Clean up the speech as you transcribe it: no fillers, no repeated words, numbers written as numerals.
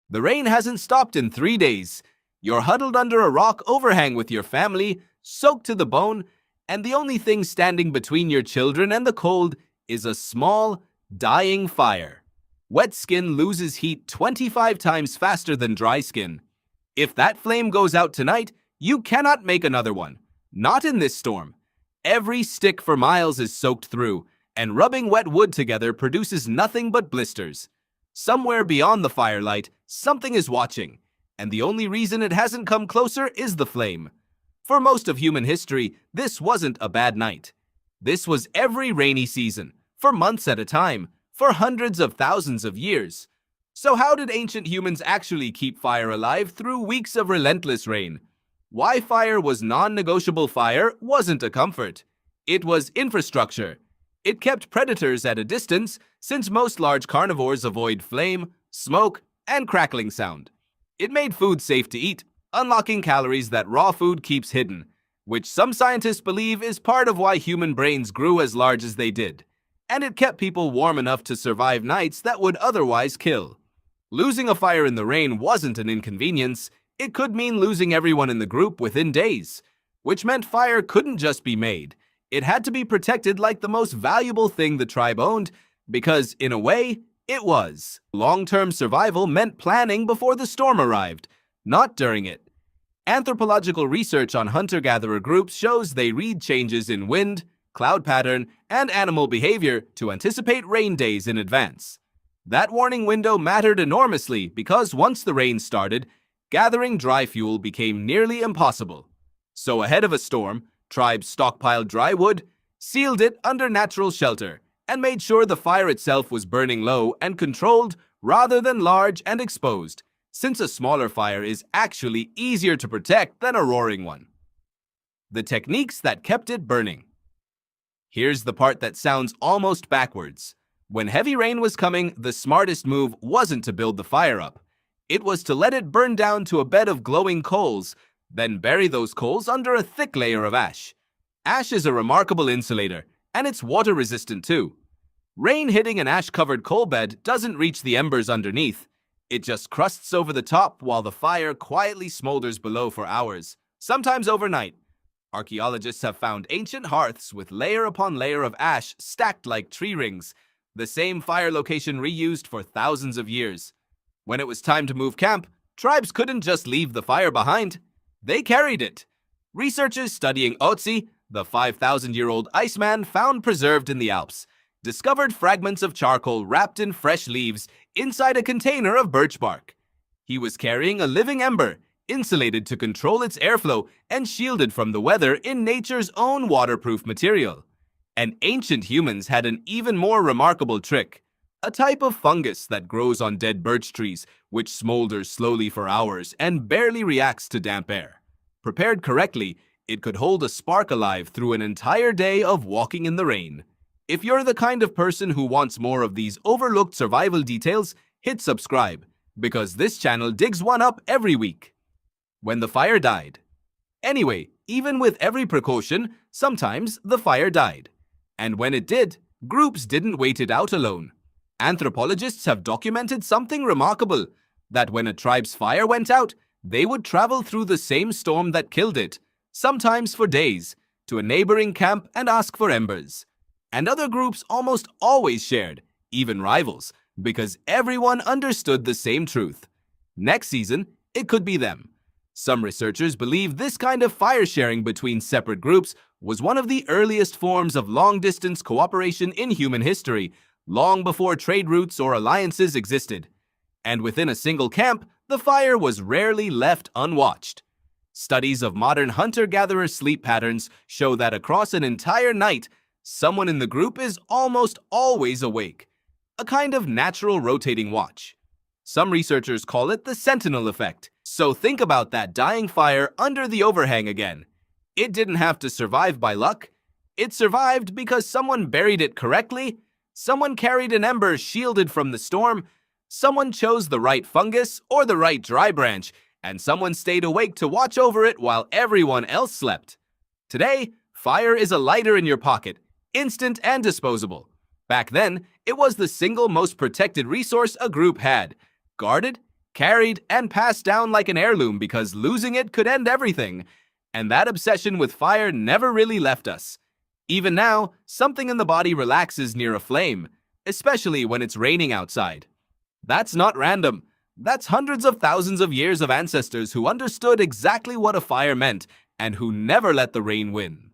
The rain hasn't stopped in 3 days. You're huddled under a rock overhang with your family, soaked to the bone, and the only thing standing between your children and the cold is a small, dying fire. Wet skin loses heat 25 times faster than dry skin. If that flame goes out tonight, you cannot make another one. Not in this storm. Every stick for miles is soaked through, and rubbing wet wood together produces nothing but blisters. Somewhere beyond the firelight, something is watching, and the only reason it hasn't come closer is the flame. For most of human history, this wasn't a bad night. This was every rainy season, for months at a time, for hundreds of thousands of years. So how did ancient humans actually keep fire alive through weeks of relentless rain? Why fire was non-negotiable fire wasn't a comfort. It was infrastructure. It kept predators at a distance, since most large carnivores avoid flame, smoke, and crackling sound. It made food safe to eat, unlocking calories that raw food keeps hidden, which some scientists believe is part of why human brains grew as large as they did. And it kept people warm enough to survive nights that would otherwise kill. Losing a fire in the rain wasn't an inconvenience. It could mean losing everyone in the group within days, which meant fire couldn't just be made. It had to be protected like the most valuable thing the tribe owned, because, in a way, it was. Long-term survival meant planning before the storm arrived, not during it. Anthropological research on hunter-gatherer groups shows they read changes in wind, cloud pattern, and animal behavior to anticipate rain days in advance. That warning window mattered enormously because once the rain started, gathering dry fuel became nearly impossible. So ahead of a storm, tribes stockpiled dry wood, sealed it under natural shelter, and made sure the fire itself was burning low and controlled rather than large and exposed, since a smaller fire is actually easier to protect than a roaring one. The techniques that kept it burning. Here's the part that sounds almost backwards. When heavy rain was coming, the smartest move wasn't to build the fire up. It was to let it burn down to a bed of glowing coals, then bury those coals under a thick layer of ash. Ash is a remarkable insulator, and it's water-resistant too. Rain hitting an ash-covered coal bed doesn't reach the embers underneath. It just crusts over the top while the fire quietly smolders below for hours, sometimes overnight. Archaeologists have found ancient hearths with layer upon layer of ash stacked like tree rings, the same fire location reused for thousands of years. When it was time to move camp, tribes couldn't just leave the fire behind. They carried it. Researchers studying Otzi, the 5,000-year-old Iceman found preserved in the Alps, discovered fragments of charcoal wrapped in fresh leaves inside a container of birch bark. He was carrying a living ember, insulated to control its airflow and shielded from the weather in nature's own waterproof material. And ancient humans had an even more remarkable trick. A type of fungus that grows on dead birch trees, which smolders slowly for hours and barely reacts to damp air. Prepared correctly, it could hold a spark alive through an entire day of walking in the rain. If you're the kind of person who wants more of these overlooked survival details, hit subscribe, because this channel digs one up every week. When the fire died. Anyway, even with every precaution, sometimes the fire died. And when it did, groups didn't wait it out alone. Anthropologists have documented something remarkable, that when a tribe's fire went out, they would travel through the same storm that killed it, sometimes for days, to a neighboring camp and ask for embers. And other groups almost always shared, even rivals, because everyone understood the same truth. Next season, it could be them. Some researchers believe this kind of fire sharing between separate groups was one of the earliest forms of long-distance cooperation in human history, long before trade routes or alliances existed. And within a single camp, the fire was rarely left unwatched. Studies of modern hunter-gatherer sleep patterns show that across an entire night, someone in the group is almost always awake, a kind of natural rotating watch. Some researchers call it the sentinel effect. So think about that dying fire under the overhang again. It didn't have to survive by luck. It survived because someone buried it correctly, someone carried an ember shielded from the storm, someone chose the right fungus or the right dry branch, and someone stayed awake to watch over it while everyone else slept. Today, fire is a lighter in your pocket, instant and disposable. Back then, it was the single most protected resource a group had, guarded carried and passed down like an heirloom because losing it could end everything. And that obsession with fire never really left us. Even now, something in the body relaxes near a flame, especially when it's raining outside. That's not random. That's hundreds of thousands of years of ancestors who understood exactly what a fire meant and who never let the rain win.